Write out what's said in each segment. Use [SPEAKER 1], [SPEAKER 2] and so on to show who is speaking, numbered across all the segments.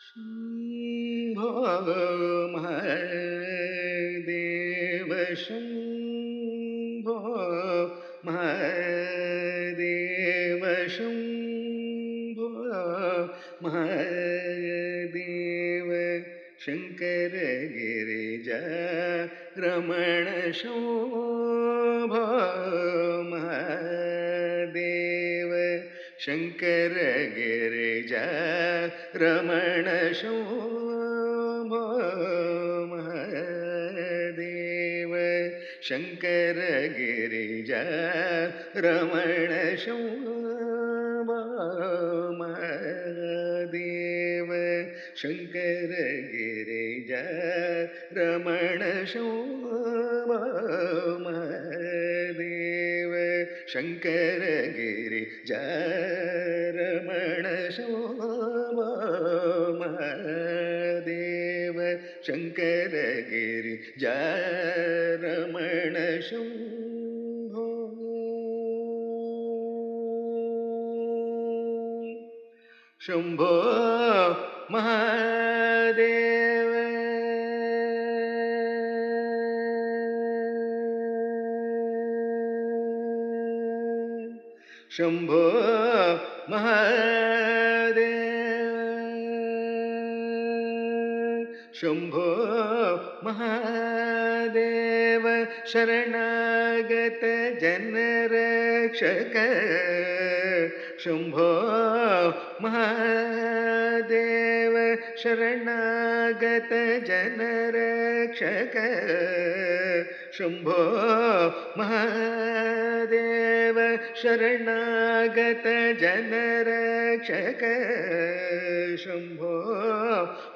[SPEAKER 1] शम्भो महादेव शम्भो महादेव शम्भो महादेव शङ्कर गिरिजा रमण शम्भो महादेव शङ्कर गिरिजा रमण शम्भो महादेव शङ्कर गिरिजा रमण शम्भो महादेव शङ्कर गिरिजा रमण शम्भो महादेव शङ्कर गिरिजा रमण शम्भो महादेव शङ्कर गिरिजा रमण शम्भो शम्भो महादेव शम्भो महादेव शम्भो महादेव शरणागत जनरक्षक शम्भो महादेव शरणागत जनरक्षक शम्भो महादेव शरणागत जनरक्षक शम्भो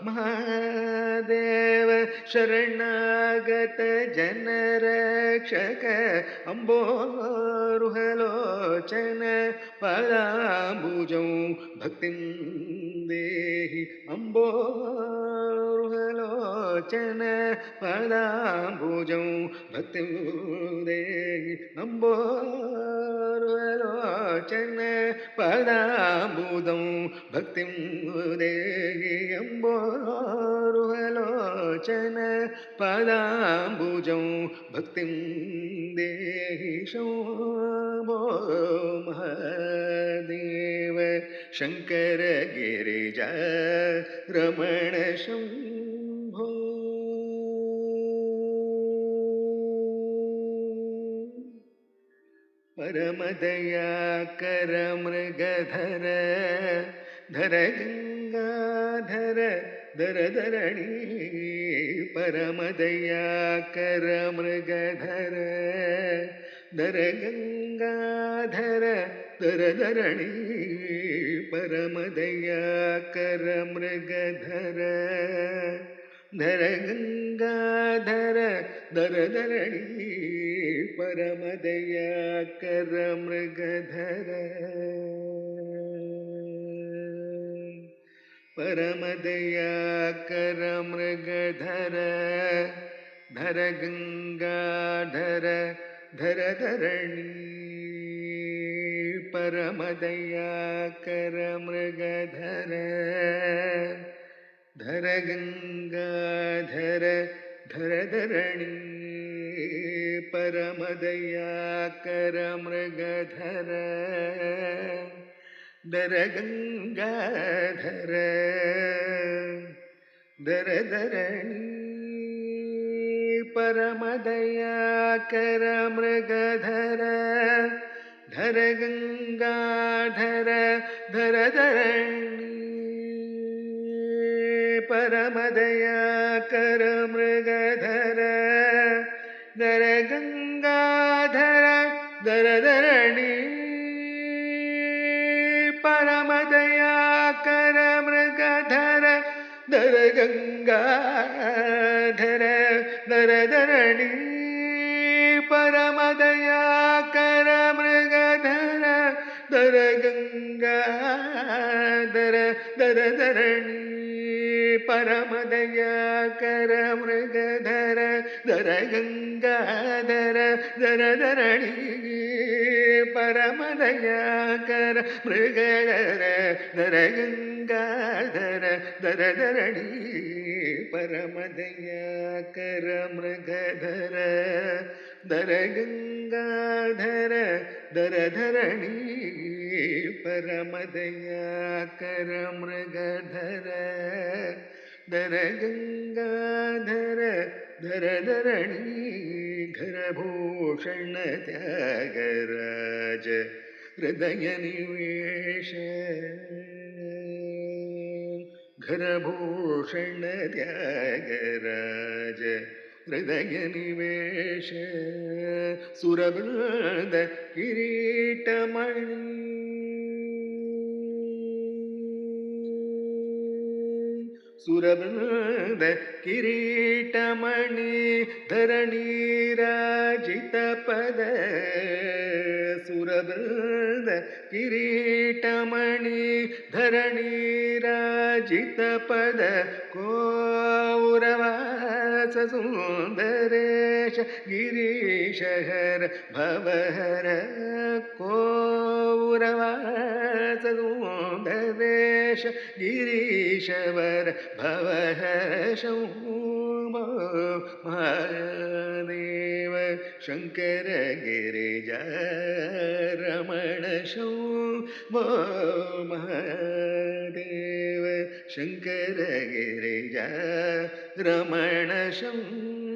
[SPEAKER 1] महादेव शरणागत जनरक्षक अम्बोरुहलोचन पदाम्बुजं भक्तिं देहि अम्बोरुहलोचन पदाम्बुजं भक्तिं देहि अम्बोरुहलोचन पदाम्बुजं भक्तिं देहि अम्बोरुहलोचन पदाम्बुजं भक्तिं देहि शम्भो महादेव शङ्कर गिरिजा रमण शम्भो परमदयाकर मृगधर धर गंगाधर धर धरणी परमदयाकर मृगधर धर गंगाधर धर धरणी परमदयाकर मृगधर धर गंगाधर धर धरणी परमदयाकर मृगधर परमदयाकर मृगधर धर गंगाधर धर धरणी परमदयाकर मृगधर धर गंगाधर धर धरणी परमदयाकर मृगधर धर गंगाधर धर धरणी परमदयाकर मृगधर धर गंगाधर धर धरणी परमदयाकर मृगधर धर गंगाधर धर धरणी परमदयाकर मृगधर धर गंगाधर धर धरणी परमदयाकर मृगधर धर गंगाधर धर धरणी परमदयाकर मृगधर धर गंगाधर धर धरणी परमदयाकर मृगधर धर गंगाधर धर धरणी परमदयाकर मृगधर धर गंगाधर धर धरणी परमदयाकर मृगधर धर गंगाधर धर धरणी घरभूषण त्यागराज हृदय निवेश घरभूषण त्यागराज हृदय निवेश सुरवृंद किरीटमणि सुरवृंद किरीटमणि धरणीराजित पद सुरवृंद किरीटमणि धरणीराजित पद कौरवास सुंदरेश गिरीशहर भवहर कौरवास सुंदरेश गिरीशवर भवहर शंभो महादेव शंकर गिरिजा रमण शंभो महादेव शंकर गिरिजा रमण शंभो